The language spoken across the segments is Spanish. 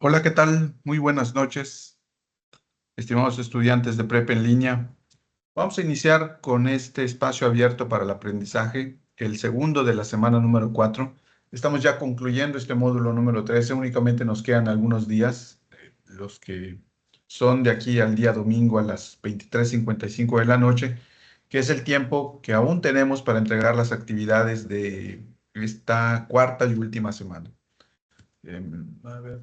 Hola, ¿qué tal? Muy buenas noches, estimados estudiantes de prepa en línea. Vamos a iniciar con este espacio abierto para el aprendizaje, el segundo de la semana número 4. Estamos ya concluyendo este módulo número 13. Únicamente nos quedan algunos días, los que son de aquí al día domingo a las 23:55 de la noche, que es el tiempo que aún tenemos para entregar las actividades de esta cuarta y última semana. A ver.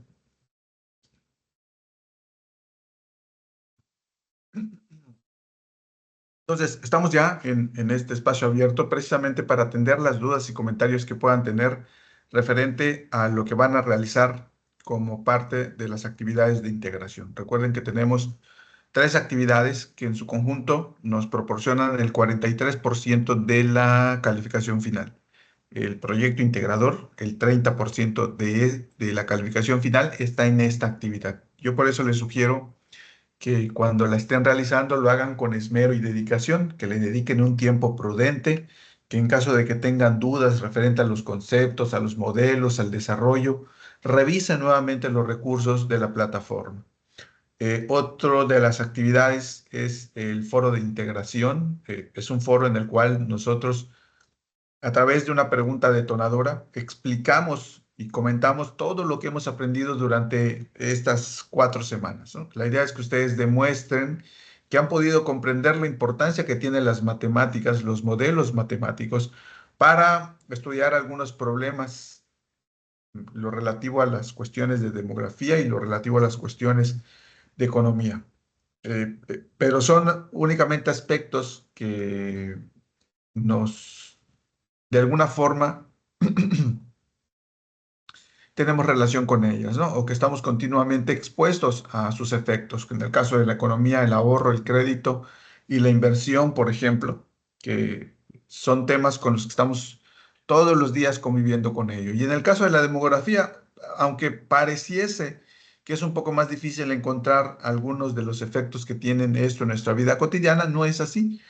Entonces, estamos ya en este espacio abierto precisamente para atender las dudas y comentarios que puedan tener referente a lo que van a realizar como parte de las actividades de integración. Recuerden que tenemos tres actividades que en su conjunto nos proporcionan el 43% de la calificación final. El proyecto integrador, el 30% de la calificación final está en esta actividad. Yo por eso les sugiero que cuando la estén realizando lo hagan con esmero y dedicación, que le dediquen un tiempo prudente, que en caso de que tengan dudas referente a los conceptos, a los modelos, al desarrollo, revisen nuevamente los recursos de la plataforma. Otro de las actividades es el foro de integración. Es un foro en el cual nosotros a través de una pregunta detonadora, explicamos y comentamos todo lo que hemos aprendido durante estas 4 semanas, ¿no? La idea es que ustedes demuestren que han podido comprender la importancia que tienen las matemáticas, los modelos matemáticos, para estudiar algunos problemas, lo relativo a las cuestiones de demografía y lo relativo a las cuestiones de economía. Pero son únicamente aspectos que nos, de alguna forma, tenemos relación con ellas, ¿no? O que estamos continuamente expuestos a sus efectos. En el caso de la economía, el ahorro, el crédito y la inversión, por ejemplo, que son temas con los que estamos todos los días conviviendo con ello. Y en el caso de la demografía, aunque pareciese que es un poco más difícil encontrar algunos de los efectos que tienen esto en nuestra vida cotidiana, no es así.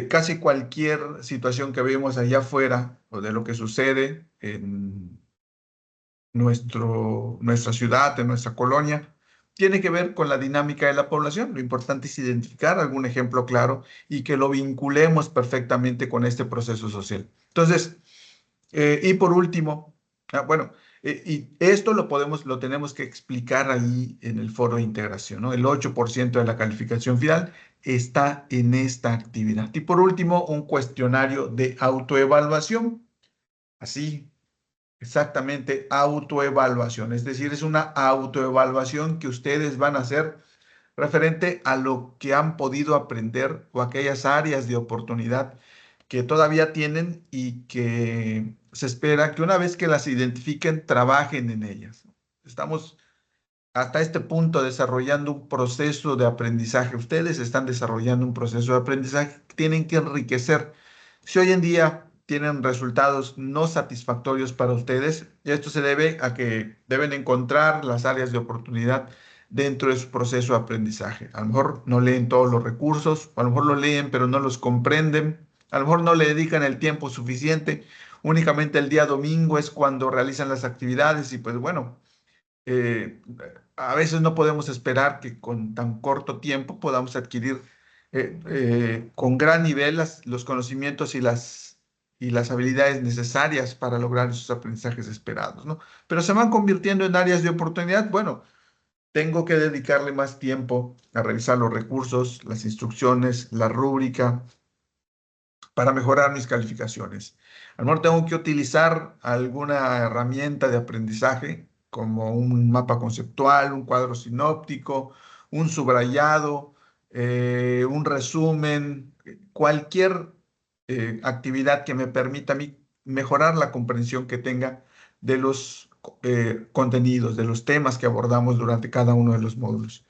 Casi cualquier situación que vemos allá afuera o de lo que sucede en nuestra ciudad, en nuestra colonia, tiene que ver con la dinámica de la población. Lo importante es identificar algún ejemplo claro y que lo vinculemos perfectamente con este proceso social. Entonces, y por último, bueno, y esto lo tenemos que explicar ahí en el foro de integración, ¿no? El 8% de la calificación final está en esta actividad. Y por último, un cuestionario de autoevaluación. Así, exactamente, autoevaluación. Es decir, es una autoevaluación que ustedes van a hacer referente a lo que han podido aprender o aquellas áreas de oportunidad que todavía tienen y que se espera que una vez que las identifiquen, trabajen en ellas. Estamos hasta este punto desarrollando un proceso de aprendizaje. Ustedes están desarrollando un proceso de aprendizaje que tienen que enriquecer. Si hoy en día tienen resultados no satisfactorios para ustedes, esto se debe a que deben encontrar las áreas de oportunidad dentro de su proceso de aprendizaje. A lo mejor no leen todos los recursos, a lo mejor lo leen pero no los comprenden, a lo mejor no le dedican el tiempo suficiente. Únicamente el día domingo es cuando realizan las actividades y pues bueno, eh, a veces no podemos esperar que con tan corto tiempo podamos adquirir con gran nivel los conocimientos y las habilidades necesarias para lograr esos aprendizajes esperados, ¿no? Pero se van convirtiendo en áreas de oportunidad. Bueno, tengo que dedicarle más tiempo a revisar los recursos, las instrucciones, la rúbrica para mejorar mis calificaciones. A lo mejor tengo que utilizar alguna herramienta de aprendizaje como un mapa conceptual, un cuadro sinóptico, un subrayado, un resumen, cualquier actividad que me permita a mí mejorar la comprensión que tenga de los contenidos, de los temas que abordamos durante cada uno de los módulos.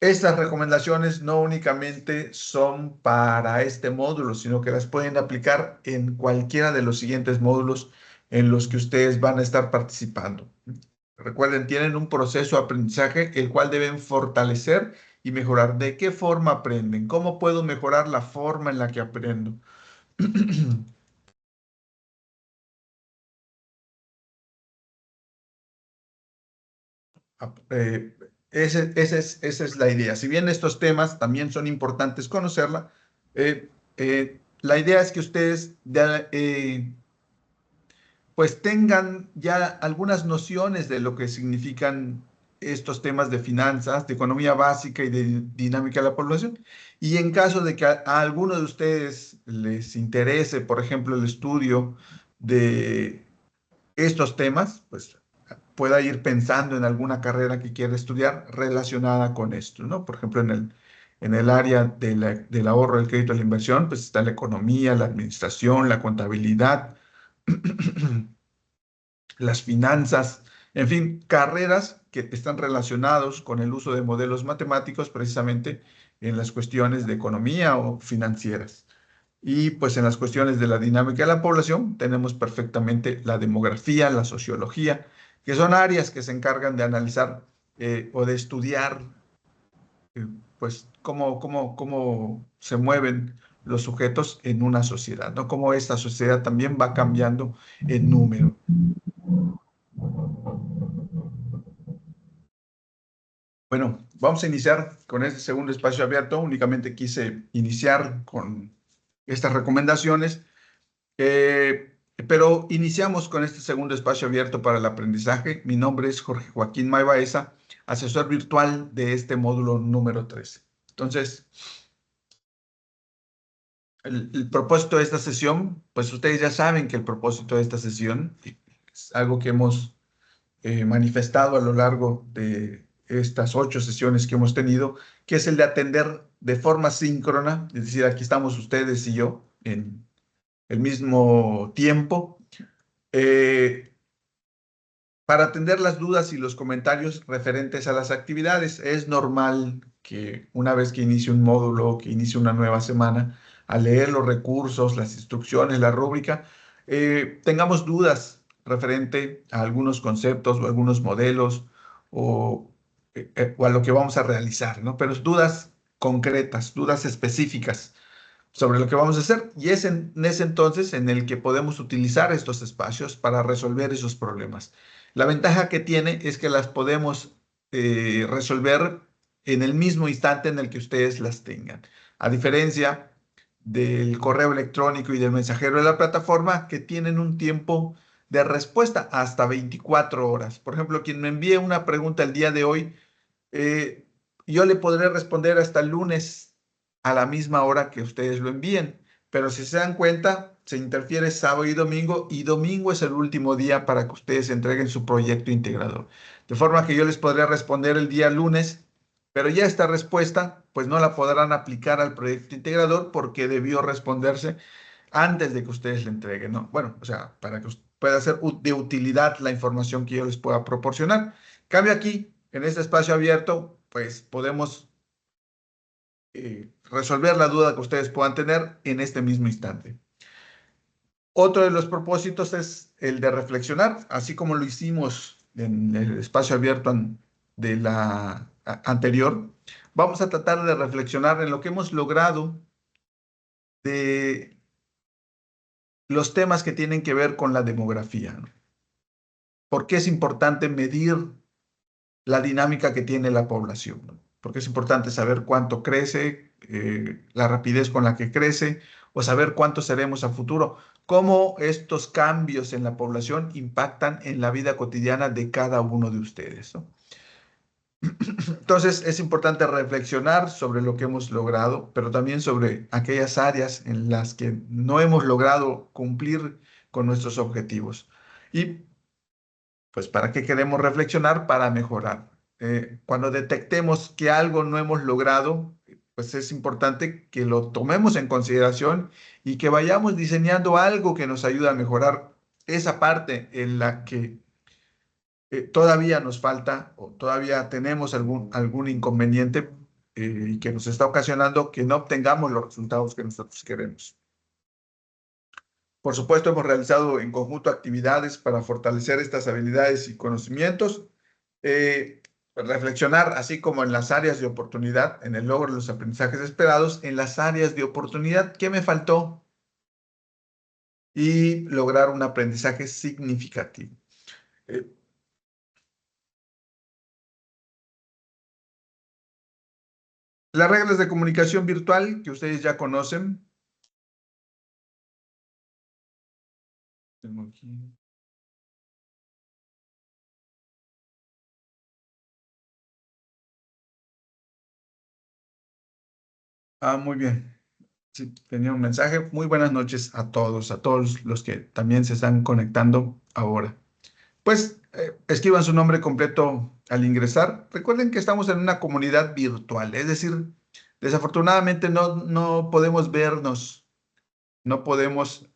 Estas recomendaciones no únicamente son para este módulo, sino que las pueden aplicar en cualquiera de los siguientes módulos en los que ustedes van a estar participando. Recuerden, tienen un proceso de aprendizaje el cual deben fortalecer y mejorar. ¿De qué forma aprenden? ¿Cómo puedo mejorar la forma en la que aprendo? Eh, esa es la idea. Si bien estos temas también son importantes conocerla, la idea es que ustedes pues tengan ya algunas nociones de lo que significan estos temas de finanzas, de economía básica y de dinámica de la población. Y en caso de que a alguno de ustedes les interese, por ejemplo, el estudio de estos temas, pues pueda ir pensando en alguna carrera que quiera estudiar relacionada con esto, ¿no? Por ejemplo, en el área del ahorro, el crédito, la inversión, pues está la economía, la administración, la contabilidad, las finanzas, en fin, carreras que están relacionados con el uso de modelos matemáticos precisamente en las cuestiones de economía o financieras. Y pues en las cuestiones de la dinámica de la población tenemos perfectamente la demografía, la sociología, que son áreas que se encargan de analizar o de estudiar pues cómo se mueven los sujetos en una sociedad, ¿no? Cómo esta sociedad también va cambiando en número. Bueno, vamos a iniciar con este segundo espacio abierto. Únicamente quise iniciar con estas recomendaciones, pero iniciamos con este segundo espacio abierto para el aprendizaje. Mi nombre es Jorge Joaquín Maibaeza, asesor virtual de este módulo número 13. Entonces, el propósito de esta sesión, pues ustedes ya saben que el propósito de esta sesión es algo que hemos manifestado a lo largo de estas 8 sesiones que hemos tenido, que es el de atender de forma síncrona, es decir, aquí estamos ustedes y yo en el mismo tiempo, eh, para atender las dudas y los comentarios referentes a las actividades. Es normal que una vez que inicie un módulo, que inicie una nueva semana, al leer los recursos, las instrucciones, la rúbrica, tengamos dudas referente a algunos conceptos o algunos modelos o, o a lo que vamos a realizar, ¿no? Pero dudas concretas, dudas específicas sobre lo que vamos a hacer. Y es en ese entonces en el que podemos utilizar estos espacios para resolver esos problemas. La ventaja que tiene es que las podemos resolver en el mismo instante en el que ustedes las tengan. A diferencia del correo electrónico y del mensajero de la plataforma, que tienen un tiempo de respuesta hasta 24 horas. Por ejemplo, quien me envíe una pregunta el día de hoy, eh, yo le podré responder hasta el lunes a la misma hora que ustedes lo envíen. Pero si se dan cuenta, se interfiere sábado y domingo es el último día para que ustedes entreguen su proyecto integrador. De forma que yo les podría responder el día lunes, pero ya esta respuesta, pues no la podrán aplicar al proyecto integrador porque debió responderse antes de que ustedes le entreguen, ¿no? Bueno, o sea, para que pueda ser de utilidad la información que yo les pueda proporcionar. Cambio aquí, en este espacio abierto, pues podemos resolver la duda que ustedes puedan tener en este mismo instante. Otro de los propósitos es el de reflexionar, así como lo hicimos en el espacio abierto de la anterior. Vamos a tratar de reflexionar en lo que hemos logrado de los temas que tienen que ver con la demografía, ¿no? ¿Por qué es importante medir la dinámica que tiene la población, ¿no? Porque es importante saber cuánto crece, la rapidez con la que crece, o saber cuánto seremos a futuro, cómo estos cambios en la población impactan en la vida cotidiana de cada uno de ustedes, ¿no? Entonces, es importante reflexionar sobre lo que hemos logrado, pero también sobre aquellas áreas en las que no hemos logrado cumplir con nuestros objetivos. Y pues, ¿para qué queremos reflexionar? Para mejorar. Cuando detectemos que algo no hemos logrado, pues es importante que lo tomemos en consideración y que vayamos diseñando algo que nos ayude a mejorar esa parte en la que todavía nos falta o todavía tenemos algún inconveniente y que nos está ocasionando que no obtengamos los resultados que nosotros queremos. Por supuesto, hemos realizado en conjunto actividades para fortalecer estas habilidades y conocimientos, reflexionar así como en las áreas de oportunidad, en el logro de los aprendizajes esperados, en las áreas de oportunidad, ¿qué me faltó? Y lograr un aprendizaje significativo. Eh, Las reglas de comunicación virtual que ustedes ya conocen. Tengo aquí. Muy bien. Sí, tenía un mensaje. Muy buenas noches a todos los que también se están conectando ahora. Pues escriban su nombre completo al ingresar. Recuerden que estamos en una comunidad virtual, es decir, desafortunadamente no podemos vernos, no podemos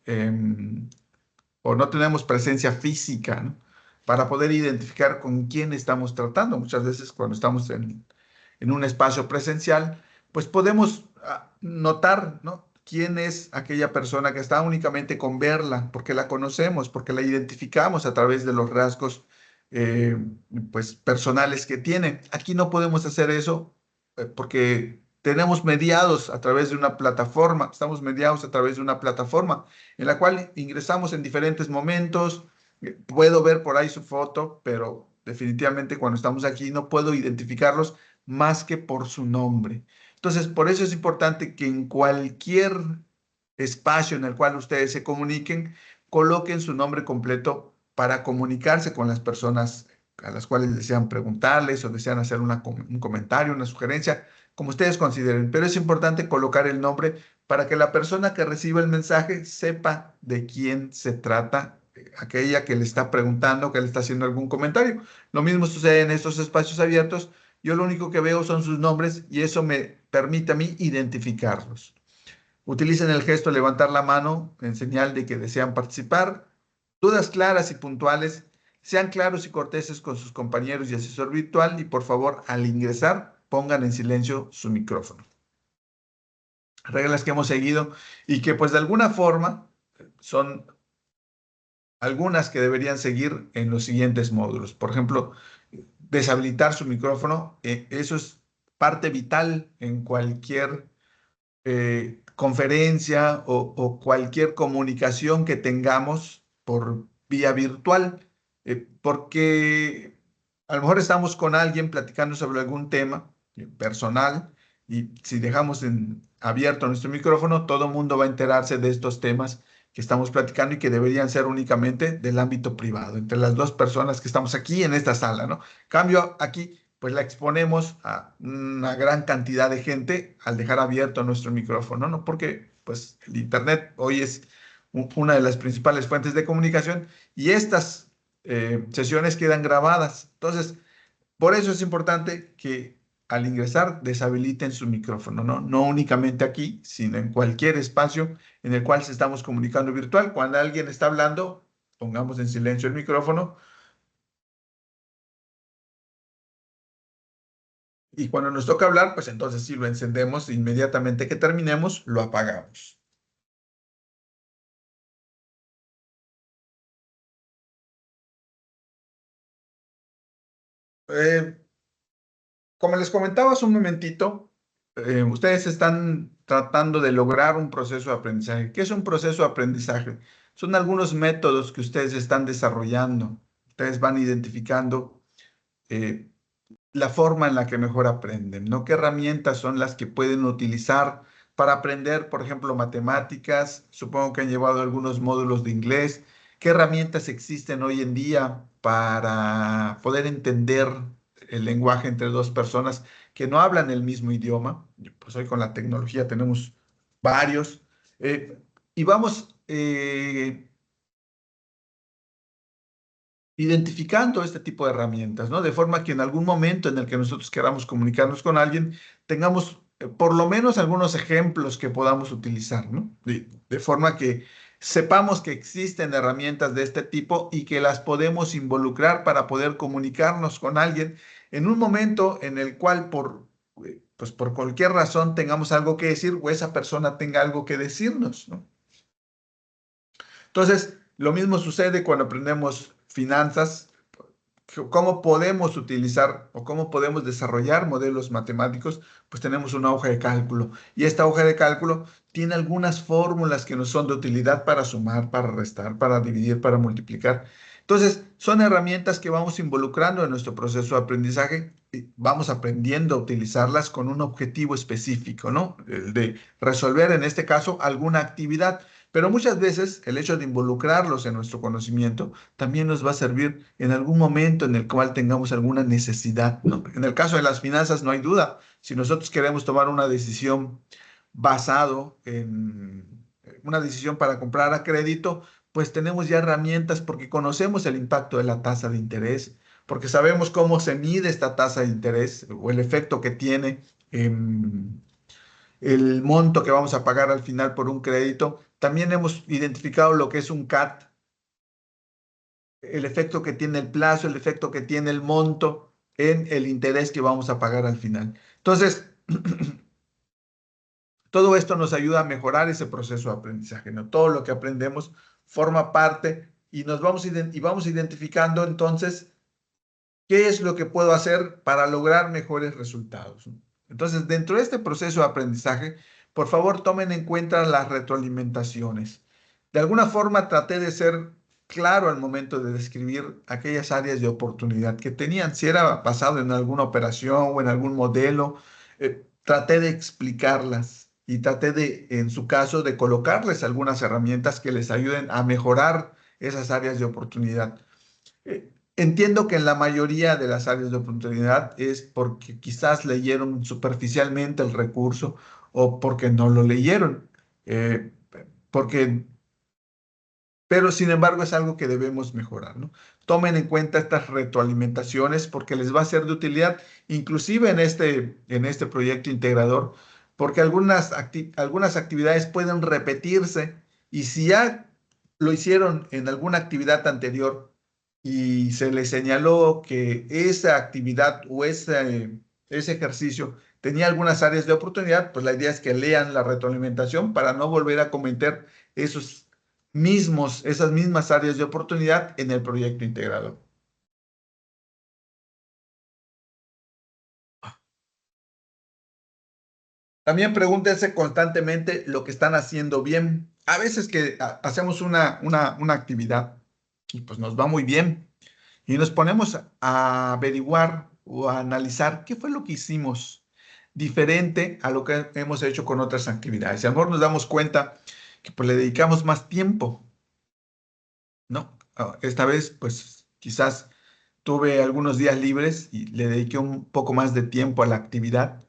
o no tenemos presencia física, ¿no? Para poder identificar con quién estamos tratando. Muchas veces cuando estamos en un espacio presencial, pues podemos notar, ¿no? Quién es aquella persona que está únicamente con verla, porque la conocemos, porque la identificamos a través de los rasgos, eh, pues, personales que tiene. Aquí no podemos hacer eso porque tenemos mediados a través de una plataforma, estamos mediados a través de una plataforma en la cual ingresamos en diferentes momentos. Puedo ver por ahí su foto, pero definitivamente cuando estamos aquí no puedo identificarlos más que por su nombre. Entonces, por eso es importante que en cualquier espacio en el cual ustedes se comuniquen, coloquen su nombre completo para comunicarse con las personas a las cuales desean preguntarles o desean hacer un comentario, una sugerencia, como ustedes consideren. Pero es importante colocar el nombre para que la persona que reciba el mensaje sepa de quién se trata, aquella que le está preguntando, que le está haciendo algún comentario. Lo mismo sucede en estos espacios abiertos. Yo lo único que veo son sus nombres y eso me permite a mí identificarlos. Utilicen el gesto levantar la mano en señal de que desean participar. Dudas claras y puntuales. Sean claros y corteses con sus compañeros y asesor virtual y por favor al ingresar pongan en silencio su micrófono. Reglas que hemos seguido y que pues de alguna forma son algunas que deberían seguir en los siguientes módulos. Por ejemplo, deshabilitar su micrófono. Eso es parte vital en cualquier conferencia o cualquier comunicación que tengamos por vía virtual, porque a lo mejor estamos con alguien platicando sobre algún tema personal y si dejamos abierto nuestro micrófono, todo el mundo va a enterarse de estos temas que estamos platicando y que deberían ser únicamente del ámbito privado, entre las dos personas que estamos aquí en esta sala, ¿no? Cambio aquí pues la exponemos a una gran cantidad de gente al dejar abierto nuestro micrófono, ¿no? Porque pues el Internet hoy es una de las principales fuentes de comunicación y estas sesiones quedan grabadas. Entonces, por eso es importante que al ingresar deshabiliten su micrófono, ¿no? No únicamente aquí, sino en cualquier espacio en el cual se estamos comunicando virtual. Cuando alguien está hablando, pongamos en silencio el micrófono. Y cuando nos toca hablar, pues entonces sí lo encendemos, inmediatamente que terminemos, lo apagamos. Eh, Como les comentaba hace un momentito, ustedes están tratando de lograr un proceso de aprendizaje. ¿Qué es un proceso de aprendizaje? Son algunos métodos que ustedes están desarrollando. Ustedes van identificando eh, la forma en la que mejor aprenden, ¿no? ¿Qué herramientas son las que pueden utilizar para aprender, por ejemplo, matemáticas? Supongo que han llevado algunos módulos de inglés. ¿Qué herramientas existen hoy en día para poder entender el lenguaje entre dos personas que no hablan el mismo idioma? Pues hoy con la tecnología tenemos varios. Y vamos identificando este tipo de herramientas, ¿no? De forma que en algún momento en el que nosotros queramos comunicarnos con alguien, tengamos por lo menos algunos ejemplos que podamos utilizar, ¿no? De forma que sepamos que existen herramientas de este tipo y que las podemos involucrar para poder comunicarnos con alguien en un momento en el cual pues por cualquier razón tengamos algo que decir o esa persona tenga algo que decirnos, ¿no? Entonces, lo mismo sucede cuando aprendemos finanzas, cómo podemos utilizar o cómo podemos desarrollar modelos matemáticos, pues tenemos una hoja de cálculo. Y esta hoja de cálculo tiene algunas fórmulas que nos son de utilidad para sumar, para restar, para dividir, para multiplicar. Entonces, son herramientas que vamos involucrando en nuestro proceso de aprendizaje y vamos aprendiendo a utilizarlas con un objetivo específico, ¿no? El de resolver, en este caso, alguna actividad. Pero muchas veces el hecho de involucrarlos en nuestro conocimiento también nos va a servir en algún momento en el cual tengamos alguna necesidad, ¿no? En el caso de las finanzas, no hay duda. Si nosotros queremos tomar una decisión basado en una decisión para comprar a crédito, pues tenemos ya herramientas porque conocemos el impacto de la tasa de interés, porque sabemos cómo se mide esta tasa de interés o el efecto que tiene en el monto que vamos a pagar al final por un crédito. También hemos identificado lo que es un CAT, el efecto que tiene el plazo, el efecto que tiene el monto en el interés que vamos a pagar al final. Entonces, todo esto nos ayuda a mejorar ese proceso de aprendizaje, ¿no? Todo lo que aprendemos forma parte y vamos identificando entonces qué es lo que puedo hacer para lograr mejores resultados, ¿no? Entonces, dentro de este proceso de aprendizaje, por favor, tomen en cuenta las retroalimentaciones. De alguna forma, traté de ser claro al momento de describir aquellas áreas de oportunidad que tenían. Si era basado en alguna operación o en algún modelo, traté de explicarlas y traté de, en su caso, de colocarles algunas herramientas que les ayuden a mejorar esas áreas de oportunidad. Entiendo que en la mayoría de las áreas de oportunidad es porque quizás leyeron superficialmente el recurso o porque no lo leyeron. Eh, porque, pero sin embargo es algo que debemos mejorar, ¿no? Tomen en cuenta estas retroalimentaciones porque les va a ser de utilidad, inclusive en este proyecto integrador, porque algunas actividades pueden repetirse y si ya lo hicieron en alguna actividad anterior y se les señaló que esa actividad o ese ejercicio tenía algunas áreas de oportunidad, pues la idea es que lean la retroalimentación para no volver a cometer esas mismas áreas de oportunidad en el proyecto integrado. También pregúntense constantemente lo que están haciendo bien. A veces que hacemos una actividad y pues nos va muy bien y nos ponemos a averiguar o a analizar qué fue lo que hicimos diferente a lo que hemos hecho con otras actividades. Y a lo mejor nos damos cuenta que pues le dedicamos más tiempo, ¿no? Esta vez pues quizás tuve algunos días libres y le dediqué un poco más de tiempo a la actividad.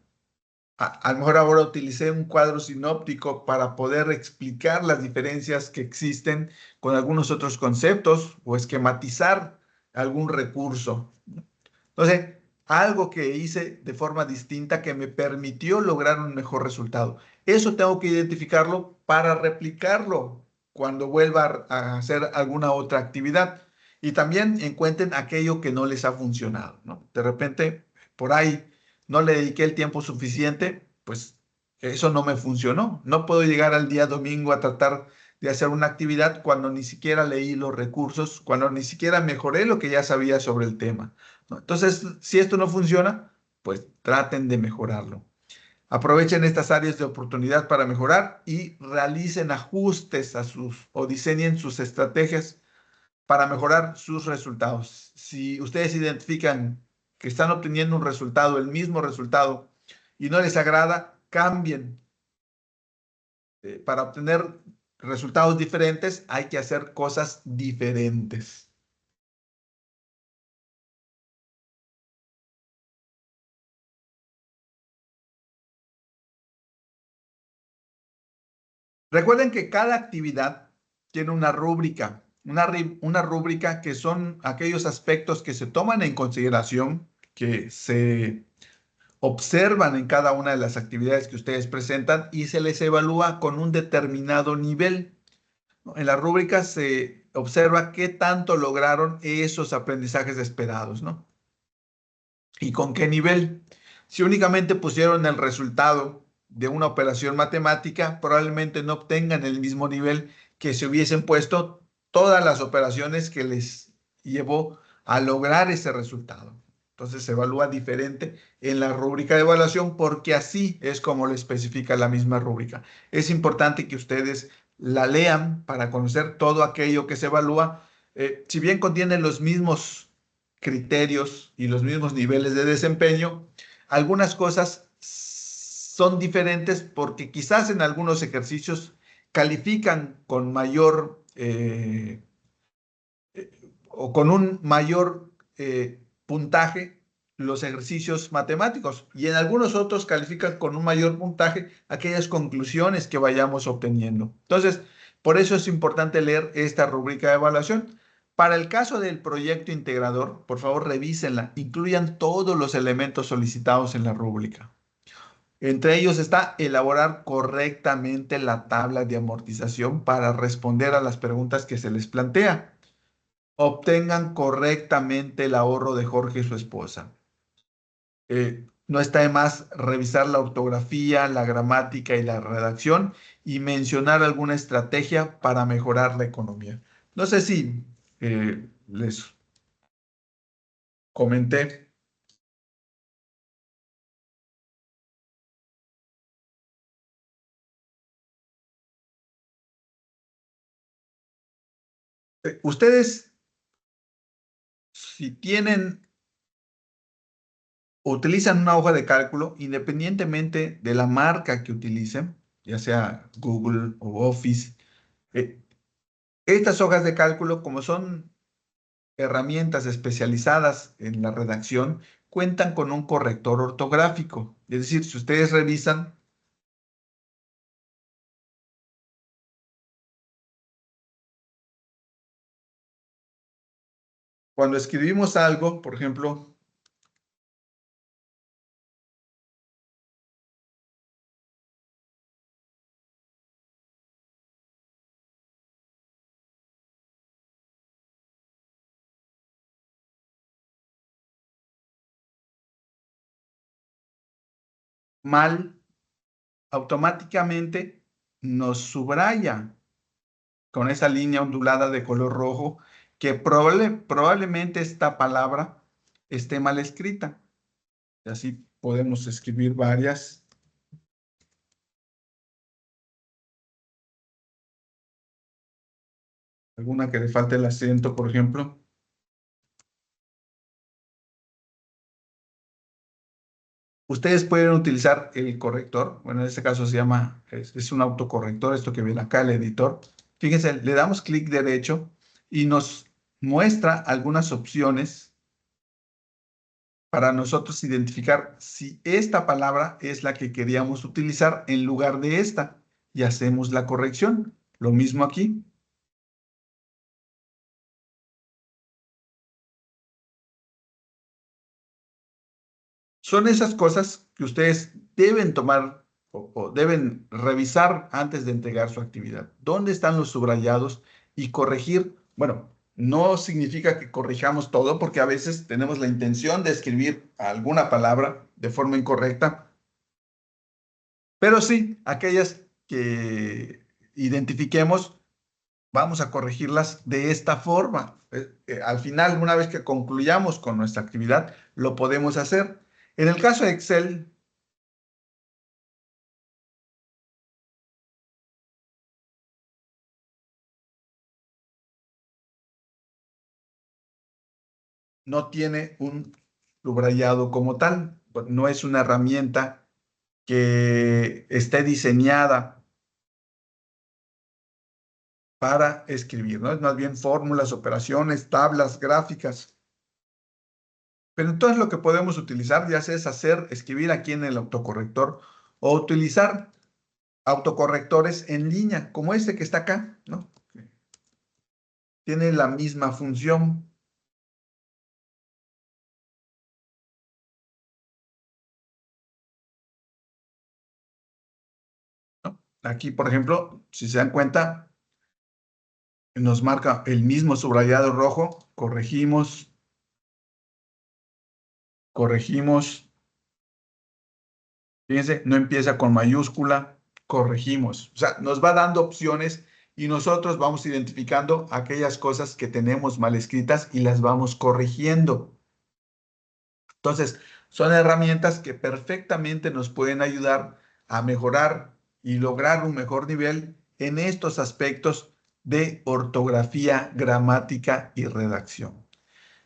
A lo mejor ahora utilicé un cuadro sinóptico para poder explicar las diferencias que existen con algunos otros conceptos o esquematizar algún recurso. Entonces, algo que hice de forma distinta que me permitió lograr un mejor resultado. Eso tengo que identificarlo para replicarlo cuando vuelva a hacer alguna otra actividad. Y también encuentren aquello que no les ha funcionado, ¿no? De repente, por ahí no le dediqué el tiempo suficiente, pues eso no me funcionó. No puedo llegar al día domingo a tratar de hacer una actividad cuando ni siquiera leí los recursos, cuando ni siquiera mejoré lo que ya sabía sobre el tema, ¿no? Entonces, si esto no funciona, pues traten de mejorarlo. Aprovechen estas áreas de oportunidad para mejorar y realicen ajustes o diseñen sus estrategias para mejorar sus resultados. Si ustedes identifican que están obteniendo un resultado, el mismo resultado, y no les agrada, cambien. Para obtener resultados diferentes hay que hacer cosas diferentes. Recuerden que cada actividad tiene una rúbrica, una rúbrica que son aquellos aspectos que se toman en consideración, que se observan en cada una de las actividades que ustedes presentan y se les evalúa con un determinado nivel, ¿no? En la rúbrica se observa qué tanto lograron esos aprendizajes esperados, ¿no? ¿Y con qué nivel? Si únicamente pusieron el resultado de una operación matemática, probablemente no obtengan el mismo nivel que si hubiesen puesto todas las operaciones que les llevó a lograr ese resultado. Entonces se evalúa diferente en la rúbrica de evaluación porque así es como lo especifica la misma rúbrica. Es importante que ustedes la lean para conocer todo aquello que se evalúa Si bien contiene los mismos criterios y los mismos niveles de desempeño, algunas cosas son diferentes porque quizás en algunos ejercicios califican con mayor o con un mayor puntaje los ejercicios matemáticos y en algunos otros califican con un mayor puntaje aquellas conclusiones que vayamos obteniendo. Entonces, por eso es importante leer esta rúbrica de evaluación. Para el caso del proyecto integrador, por favor revísenla, incluyan todos los elementos solicitados en la rúbrica. Entre ellos está elaborar correctamente la tabla de amortización para responder a las preguntas que se les plantea. Obtengan correctamente el ahorro de Jorge y su esposa. No está de más revisar la ortografía, la gramática y la redacción y mencionar alguna estrategia para mejorar la economía. No sé si les comenté. Ustedes, si tienen, utilizan una hoja de cálculo, independientemente de la marca que utilicen, ya sea Google o Office, eh, estas hojas de cálculo, como son herramientas especializadas en la redacción, cuentan con un corrector ortográfico. Es decir, si ustedes revisan, cuando escribimos algo, por ejemplo, mal, automáticamente nos subraya con esa línea ondulada de color rojo que probablemente esta palabra esté mal escrita. Y así podemos escribir varias. Alguna que le falte el acento, por ejemplo. Ustedes pueden utilizar el corrector, bueno, en este caso se llama, es un autocorrector, esto que ven acá, el editor. Fíjense, le damos clic derecho y nos muestra algunas opciones para nosotros identificar si esta palabra es la que queríamos utilizar en lugar de esta y hacemos la corrección. Lo mismo aquí. Son esas cosas que ustedes deben tomar o deben revisar antes de entregar su actividad. ¿Dónde están los subrayados? Y corregir, bueno, no significa que corrijamos todo porque a veces tenemos la intención de escribir alguna palabra de forma incorrecta, pero sí, aquellas que identifiquemos, vamos a corregirlas de esta forma. Al final, una vez que concluyamos con nuestra actividad, lo podemos hacer. En el caso de Excel, no tiene un subrayado como tal. No es una herramienta que esté diseñada para escribir, ¿no? Es más bien fórmulas, operaciones, tablas, gráficas. Pero entonces lo que podemos utilizar ya sea es escribir aquí en el autocorrector o utilizar autocorrectores en línea, como este que está acá, ¿no? Tiene la misma función. ¿No? Aquí, por ejemplo, si se dan cuenta, nos marca el mismo subrayado rojo, corregimos, corregimos, fíjense, no empieza con mayúscula, corregimos. O sea, nos va dando opciones y nosotros vamos identificando aquellas cosas que tenemos mal escritas y las vamos corrigiendo. Entonces, son herramientas que perfectamente nos pueden ayudar a mejorar y lograr un mejor nivel en estos aspectos de ortografía, gramática y redacción.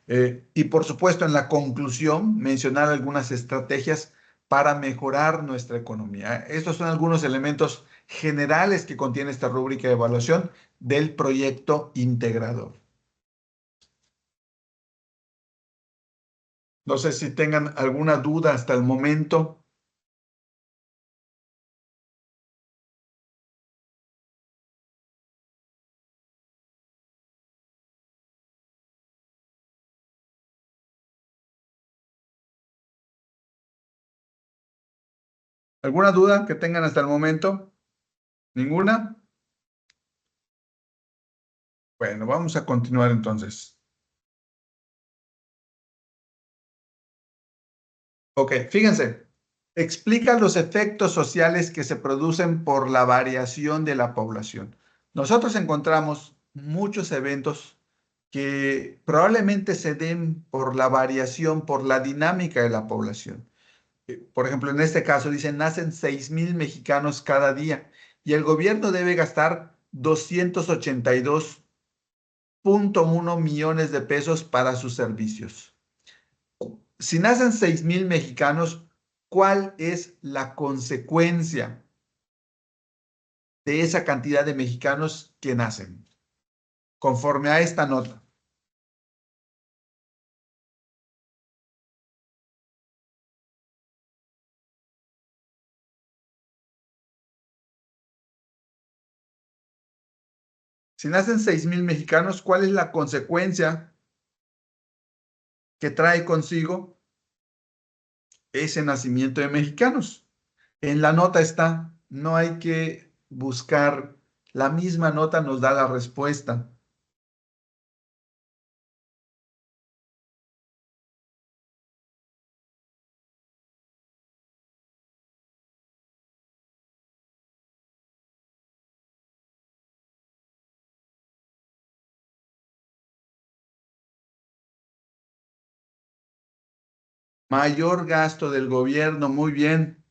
Y por supuesto, en la conclusión, mencionar algunas estrategias para mejorar nuestra economía. Estos son algunos elementos generales que contiene esta rúbrica de evaluación del proyecto integrador. No sé si tengan alguna duda hasta el momento. ¿Alguna duda que tengan hasta el momento? ¿Ninguna? Bueno, vamos a continuar entonces. Ok, fíjense, explica los efectos sociales que se producen por la variación de la población. Nosotros encontramos muchos eventos que probablemente se den por la variación, por la dinámica de la población. Por ejemplo, en este caso dicen, nacen 6,000 mexicanos cada día y el gobierno debe gastar 282,1 millones de pesos para sus servicios. Si nacen 6,000 mexicanos, ¿cuál es la consecuencia de esa cantidad de mexicanos que nacen? Conforme a esta nota. Si nacen 6,000 mexicanos, ¿cuál es la consecuencia que trae consigo ese nacimiento de mexicanos? En la nota está, no hay que buscar, la misma nota nos da la respuesta. Mayor gasto del gobierno, muy bien.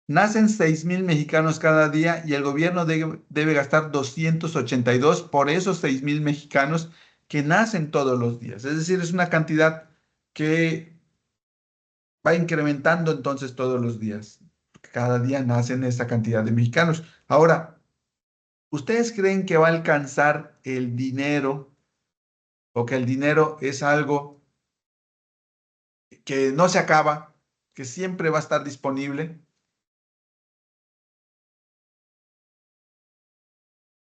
Nacen 6,000 mexicanos cada día y el gobierno debe gastar 282 por esos 6,000 mexicanos que nacen todos los días. Es decir, es una cantidad que va incrementando entonces todos los días. Cada día nacen esta cantidad de mexicanos. Ahora, ¿ustedes creen que va a alcanzar el dinero o que el dinero es algo que no se acaba, que siempre va a estar disponible?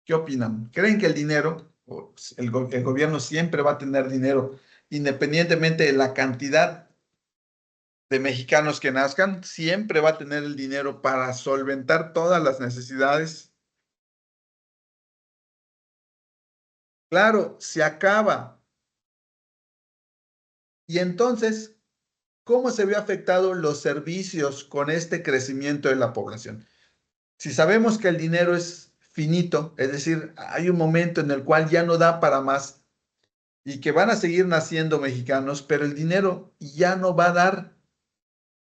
¿Qué opinan? ¿Creen que el dinero, o el gobierno siempre va a tener dinero, independientemente de la cantidad de mexicanos que nazcan, siempre va a tener el dinero para solventar todas las necesidades? Claro, se acaba. Y entonces, ¿cómo se ve afectado los servicios con este crecimiento de la población? Si sabemos que el dinero es finito, es decir, hay un momento en el cual ya no da para más y que van a seguir naciendo mexicanos, pero el dinero ya no va a dar.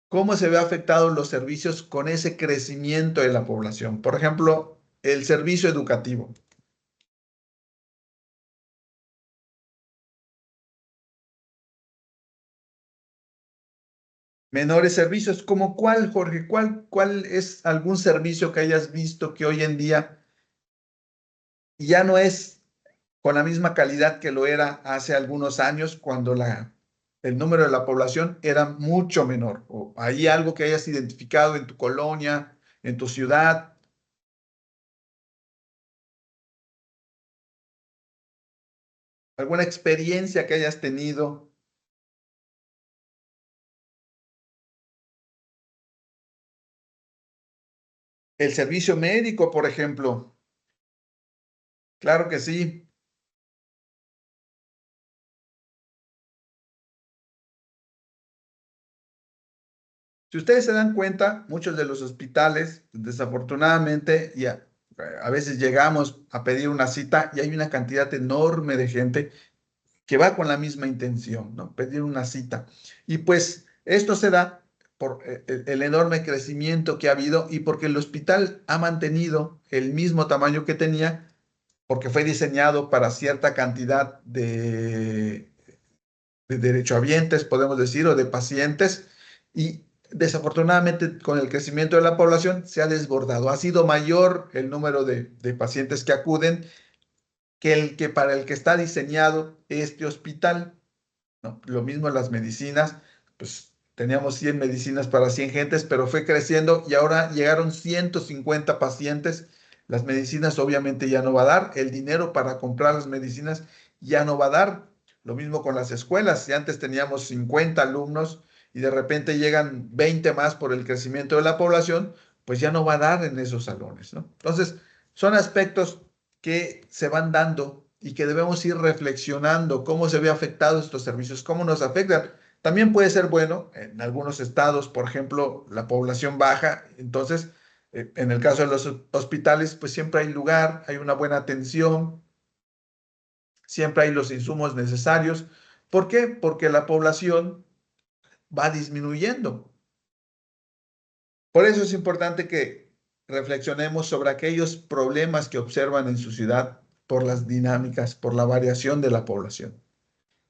¿Cómo se ve afectados los servicios con ese crecimiento de la población? Por ejemplo, el servicio educativo. Menores servicios, ¿como cuál, Jorge? ¿Cuál es algún servicio que hayas visto que hoy en día ya no es con la misma calidad que lo era hace algunos años cuando el número de la población era mucho menor? ¿O hay algo que hayas identificado en tu colonia, en tu ciudad? ¿Alguna experiencia que hayas tenido? El servicio médico, por ejemplo. Claro que sí. Si ustedes se dan cuenta, muchos de los hospitales, desafortunadamente, a veces llegamos a pedir una cita y hay una cantidad enorme de gente que va con la misma intención, ¿no? Pedir una cita. Y pues esto se da por el enorme crecimiento que ha habido y porque el hospital ha mantenido el mismo tamaño que tenía porque fue diseñado para cierta cantidad de derechohabientes, podemos decir, o de pacientes, y desafortunadamente con el crecimiento de la población se ha desbordado. Ha sido mayor el número de pacientes que acuden que el que para el que está diseñado este hospital, ¿no? Lo mismo en las medicinas, pues teníamos 100 medicinas para 100 gentes, pero fue creciendo y ahora llegaron 150 pacientes. Las medicinas obviamente ya no va a dar, el dinero para comprar las medicinas ya no va a dar. Lo mismo con las escuelas, si antes teníamos 50 alumnos y de repente llegan 20 más por el crecimiento de la población, pues ya no va a dar en esos salones, ¿no? Entonces, son aspectos que se van dando y que debemos ir reflexionando cómo se ve afectados estos servicios, cómo nos afectan. También puede ser bueno en algunos estados, por ejemplo, la población baja, entonces, en el caso de los hospitales, pues siempre hay lugar, hay una buena atención, siempre hay los insumos necesarios. ¿Por qué? Porque la población va disminuyendo. Por eso es importante que reflexionemos sobre aquellos problemas que observan en su ciudad por las dinámicas, por la variación de la población.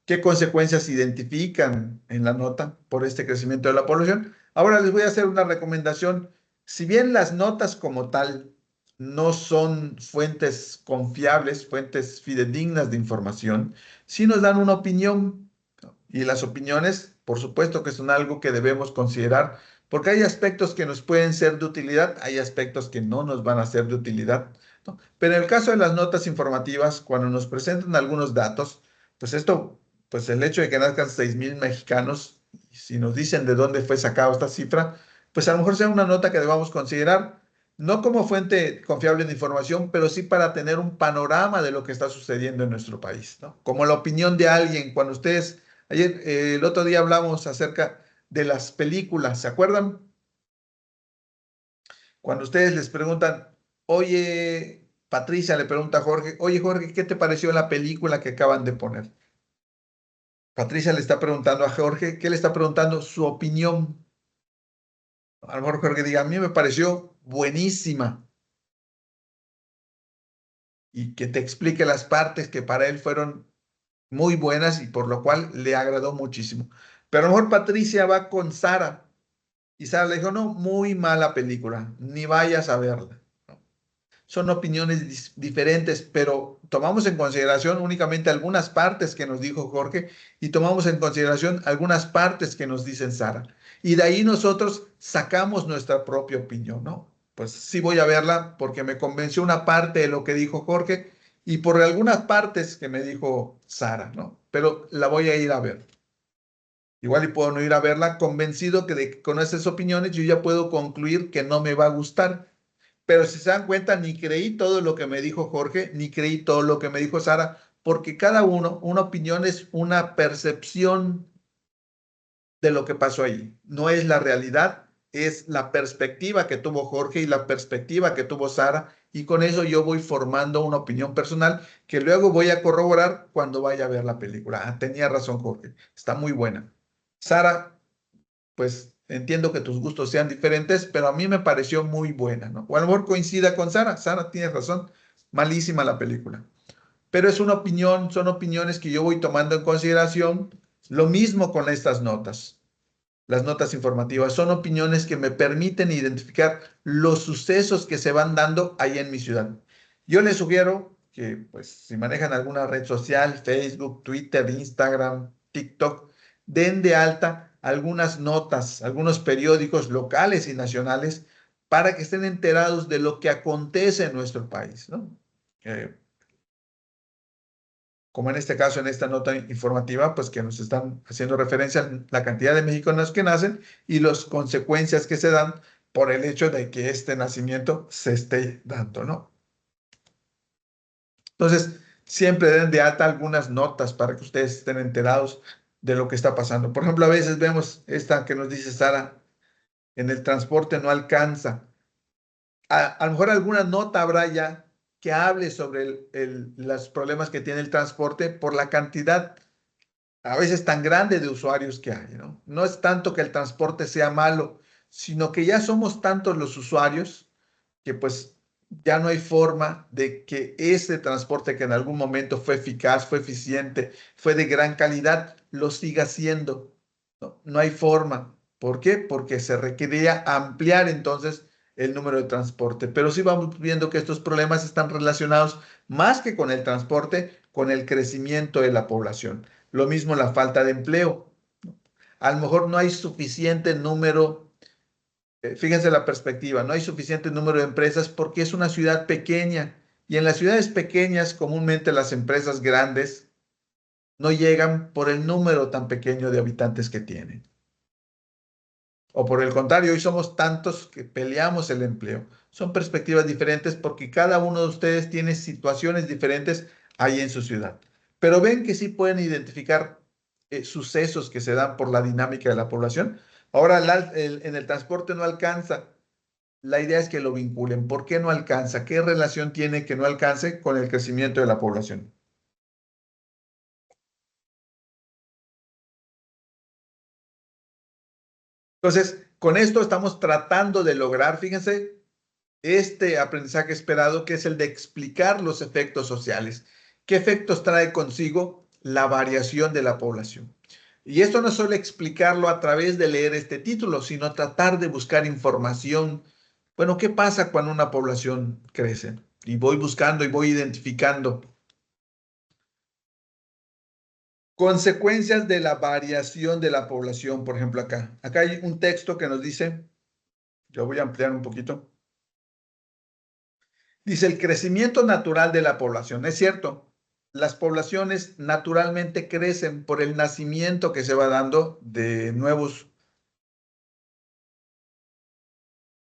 ¿Qué consecuencias identifican en la nota por este crecimiento de la población? Ahora les voy a hacer una recomendación. Si bien las notas como tal no son fuentes confiables, fuentes fidedignas de información, sí nos dan una opinión, ¿no? Y las opiniones, por supuesto que son algo que debemos considerar, porque hay aspectos que nos pueden ser de utilidad, hay aspectos que no nos van a ser de utilidad, ¿no? Pero en el caso de las notas informativas, cuando nos presentan algunos datos, pues esto, pues el hecho de que nazcan 6,000 mexicanos, y si nos dicen de dónde fue sacada esta cifra, pues a lo mejor sea una nota que debamos considerar, no como fuente confiable de información, pero sí para tener un panorama de lo que está sucediendo en nuestro país, ¿no? Como la opinión de alguien, cuando ustedes, ayer, el otro día hablamos acerca de las películas, ¿se acuerdan? Cuando ustedes les preguntan, oye, Patricia le pregunta a Jorge, oye Jorge, ¿qué te pareció la película que acaban de poner? Patricia le está preguntando a Jorge, ¿qué le está preguntando? Su opinión. A lo mejor Jorge diga, a mí me pareció buenísima y que te explique las partes que para él fueron muy buenas y por lo cual le agradó muchísimo. Pero a lo mejor Patricia va con Sara y Sara le dijo, no, muy mala película, ni vayas a verla. Son opiniones diferentes, pero tomamos en consideración únicamente algunas partes que nos dijo Jorge y tomamos en consideración algunas partes que nos dicen Sara. Y de ahí nosotros sacamos nuestra propia opinión, ¿no? Pues sí voy a verla porque me convenció una parte de lo que dijo Jorge y por algunas partes que me dijo Sara, ¿no? Pero la voy a ir a ver. Igual y puedo no ir a verla convencido que con esas opiniones yo ya puedo concluir que no me va a gustar. Pero si se dan cuenta, ni creí todo lo que me dijo Jorge, ni creí todo lo que me dijo Sara, porque cada uno, una opinión es una percepción de lo que pasó ahí. No es la realidad, es la perspectiva que tuvo Jorge y la perspectiva que tuvo Sara. Y con eso yo voy formando una opinión personal que luego voy a corroborar cuando vaya a ver la película. Ah, tenía razón Jorge, está muy buena. Sara, pues entiendo que tus gustos sean diferentes, pero a mí me pareció muy buena, ¿no? O a lo mejor coincida con Sara. Sara tiene razón, malísima la película. Pero es una opinión, son opiniones que yo voy tomando en consideración. Lo mismo con estas notas. Las notas informativas son opiniones que me permiten identificar los sucesos que se van dando ahí en mi ciudad. Yo les sugiero que, pues, si manejan alguna red social, Facebook, Twitter, Instagram, TikTok, den de alta algunas notas, algunos periódicos locales y nacionales para que estén enterados de lo que acontece en nuestro país, ¿no? Eh, Como en este caso, en esta nota informativa, pues que nos están haciendo referencia a la cantidad de mexicanos que nacen y las consecuencias que se dan por el hecho de que este nacimiento se esté dando, ¿no? Entonces, siempre den de alta algunas notas para que ustedes estén enterados de lo que está pasando. Por ejemplo, a veces vemos esta que nos dice Sara, en el transporte no alcanza. A lo mejor alguna nota habrá ya que hable sobre los problemas que tiene el transporte por la cantidad a veces tan grande de usuarios que hay, ¿no? No es tanto que el transporte sea malo, sino que ya somos tantos los usuarios que pues ya no hay forma de que ese transporte que en algún momento fue eficaz, fue eficiente, fue de gran calidad, lo siga siendo. No, no hay forma. ¿Por qué? Porque se requeriría ampliar entonces el número de transporte. Pero sí vamos viendo que estos problemas están relacionados más que con el transporte, con el crecimiento de la población. Lo mismo la falta de empleo. A lo mejor no hay suficiente número. Fíjense la perspectiva, no hay suficiente número de empresas porque es una ciudad pequeña y en las ciudades pequeñas comúnmente las empresas grandes no llegan por el número tan pequeño de habitantes que tienen. O por el contrario, hoy somos tantos que peleamos el empleo. Son perspectivas diferentes porque cada uno de ustedes tiene situaciones diferentes ahí en su ciudad. Pero ven que sí pueden identificar sucesos que se dan por la dinámica de la población. Ahora en el transporte no alcanza. La idea es que lo vinculen. ¿Por qué no alcanza? ¿Qué relación tiene que no alcance con el crecimiento de la población? Entonces, con esto estamos tratando de lograr, fíjense, este aprendizaje esperado, que es el de explicar los efectos sociales. ¿Qué efectos trae consigo la variación de la población? Y esto no es solo explicarlo a través de leer este título, sino tratar de buscar información. Bueno, ¿qué pasa cuando una población crece? Y voy buscando y voy identificando consecuencias de la variación de la población, por ejemplo, acá. Acá hay un texto que nos dice, yo voy a ampliar un poquito. Dice, el crecimiento natural de la población. Es cierto, las poblaciones naturalmente crecen por el nacimiento que se va dando de nuevos,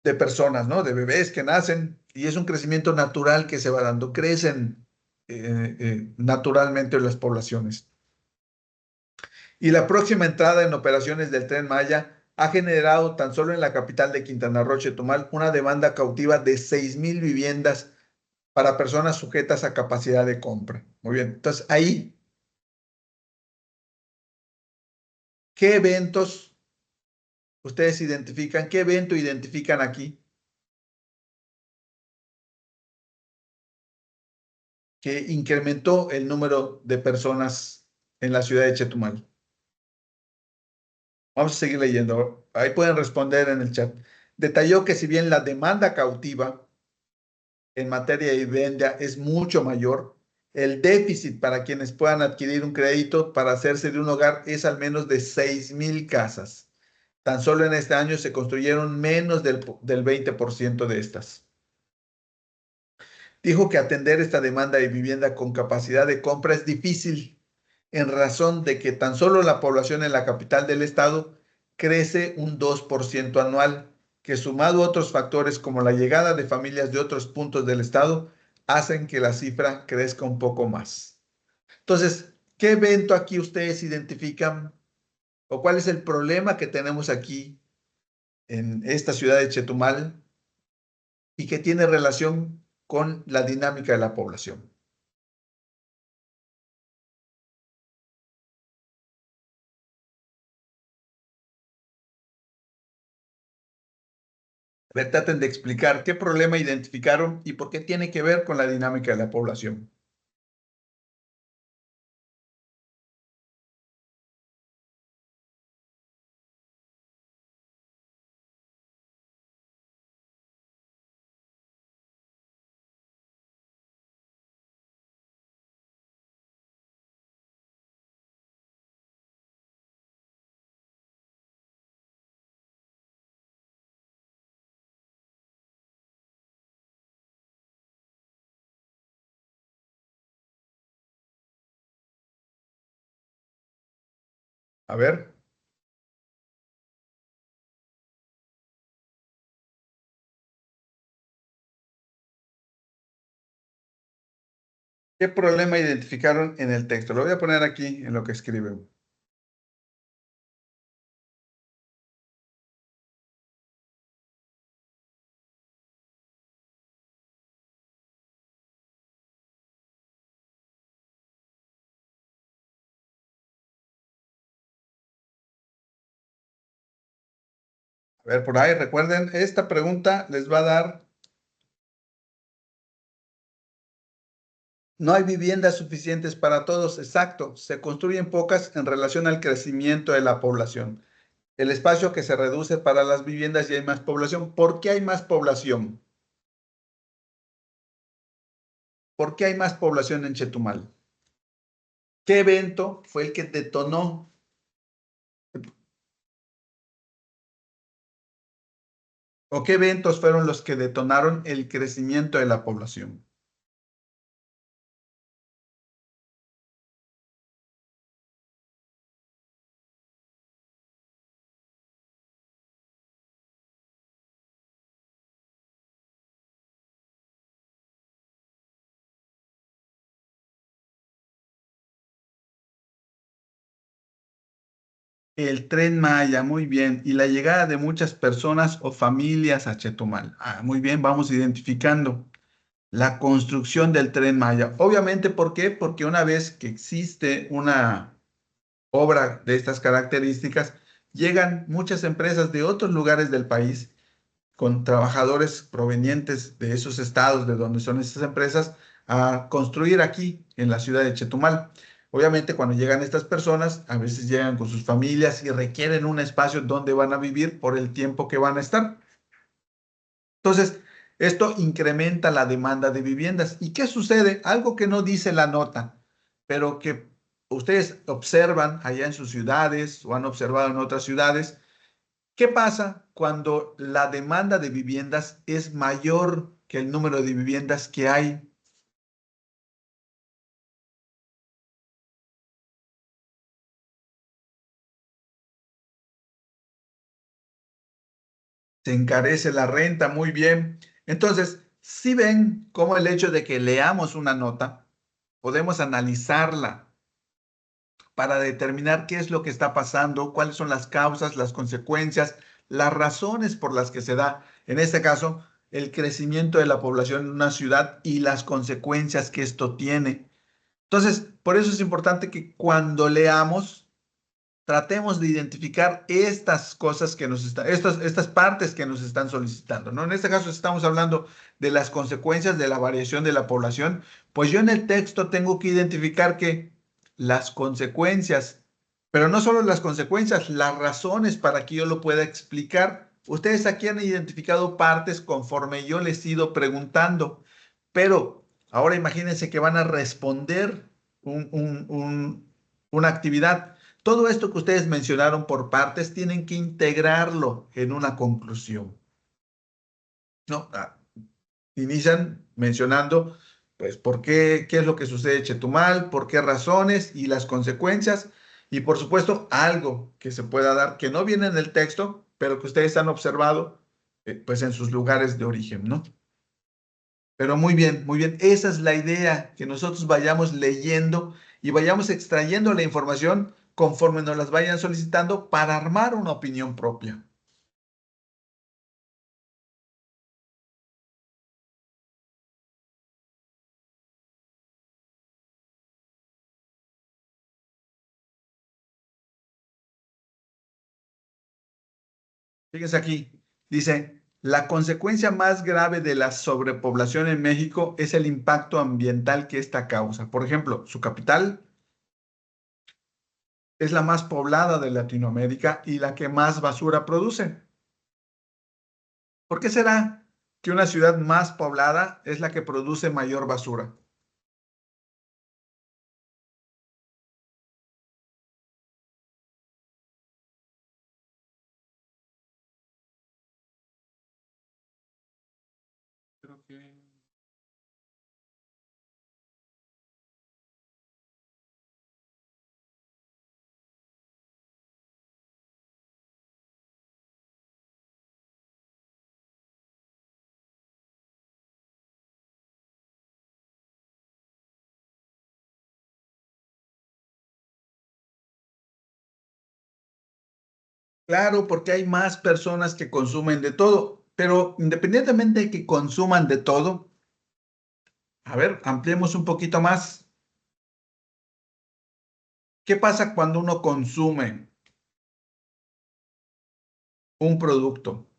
de personas, ¿no? De bebés que nacen y es un crecimiento natural que se va dando. Crecen naturalmente las poblaciones. Y la próxima entrada en operaciones del Tren Maya ha generado tan solo en la capital de Quintana Roo, Chetumal, una demanda cautiva de 6,000 viviendas para personas sujetas a capacidad de compra. Muy bien, entonces ahí, ¿qué eventos ustedes identifican? ¿Qué evento identifican aquí que incrementó el número de personas en la ciudad de Chetumal? Vamos a seguir leyendo. Ahí pueden responder en el chat. Detalló que si bien la demanda cautiva en materia de vivienda es mucho mayor, el déficit para quienes puedan adquirir un crédito para hacerse de un hogar es al menos de 6,000 casas. Tan solo en este año se construyeron menos del 20% de estas. Dijo que atender esta demanda de vivienda con capacidad de compra es difícil en razón de que tan solo la población en la capital del estado crece un 2% anual, que sumado a otros factores como la llegada de familias de otros puntos del estado, hacen que la cifra crezca un poco más. Entonces, ¿qué evento aquí ustedes identifican o cuál es el problema que tenemos aquí en esta ciudad de Chetumal y que tiene relación con la dinámica de la población? A ver, traten de explicar qué problema identificaron y por qué tiene que ver con la dinámica de la población. A ver, ¿qué problema identificaron en el texto? Lo voy a poner aquí en lo que escriben. A ver, por ahí recuerden, esta pregunta les va a dar No hay viviendas suficientes para todos, exacto. Se construyen pocas en relación al crecimiento de la población. El espacio que se reduce para las viviendas y hay más población. ¿Por qué hay más población? ¿Por qué hay más población en Chetumal? ¿Qué evento fue el que detonó? ¿O qué eventos fueron los que detonaron el crecimiento de la población? El Tren Maya, muy bien. Y la llegada de muchas personas o familias a Chetumal. Ah, muy bien, vamos identificando la construcción del Tren Maya. Obviamente, ¿por qué? Porque una vez que existe una obra de estas características, llegan muchas empresas de otros lugares del país con trabajadores provenientes de esos estados de donde son esas empresas a construir aquí en la ciudad de Chetumal. Obviamente, cuando llegan estas personas, a veces llegan con sus familias y requieren un espacio donde van a vivir por el tiempo que van a estar. Entonces, esto incrementa la demanda de viviendas. ¿Y qué sucede? Algo que no dice la nota, pero que ustedes observan allá en sus ciudades o han observado en otras ciudades. ¿Qué pasa cuando la demanda de viviendas es mayor que el número de viviendas que hay? Se encarece la renta, muy bien. Entonces, si ven cómo el hecho de que leamos una nota, podemos analizarla para determinar qué es lo que está pasando, cuáles son las causas, las consecuencias, las razones por las que se da, en este caso, el crecimiento de la población en una ciudad y las consecuencias que esto tiene. Entonces, por eso es importante que cuando leamos, tratemos de identificar estas cosas que nos están, estas partes que nos están solicitando, ¿no? En este caso estamos hablando de las consecuencias de la variación de la población, pues yo en el texto tengo que identificar que las consecuencias, pero no solo las consecuencias, las razones para que yo lo pueda explicar. Ustedes aquí han identificado partes conforme yo les he ido preguntando, pero ahora imagínense que van a responder una actividad. Todo esto que ustedes mencionaron por partes tienen que integrarlo en una conclusión, ¿no? Inician mencionando, pues, por qué, qué es lo que sucede en Chetumal, por qué razones y las consecuencias, y por supuesto, algo que se pueda dar que no viene en el texto, pero que ustedes han observado, pues, en sus lugares de origen, ¿no? Pero muy bien, muy bien. Esa es la idea, que nosotros vayamos leyendo y vayamos extrayendo la información conforme nos las vayan solicitando para armar una opinión propia. Fíjense aquí, dice, la consecuencia más grave de la sobrepoblación en México es el impacto ambiental que esta causa. Por ejemplo, su capital es la más poblada de Latinoamérica y la que más basura produce. ¿Por qué será que una ciudad más poblada es la que produce mayor basura? Creo que claro, porque hay más personas que consumen de todo, pero independientemente de que consuman de todo, a ver, ampliemos un poquito más. ¿Qué pasa cuando uno consume un producto?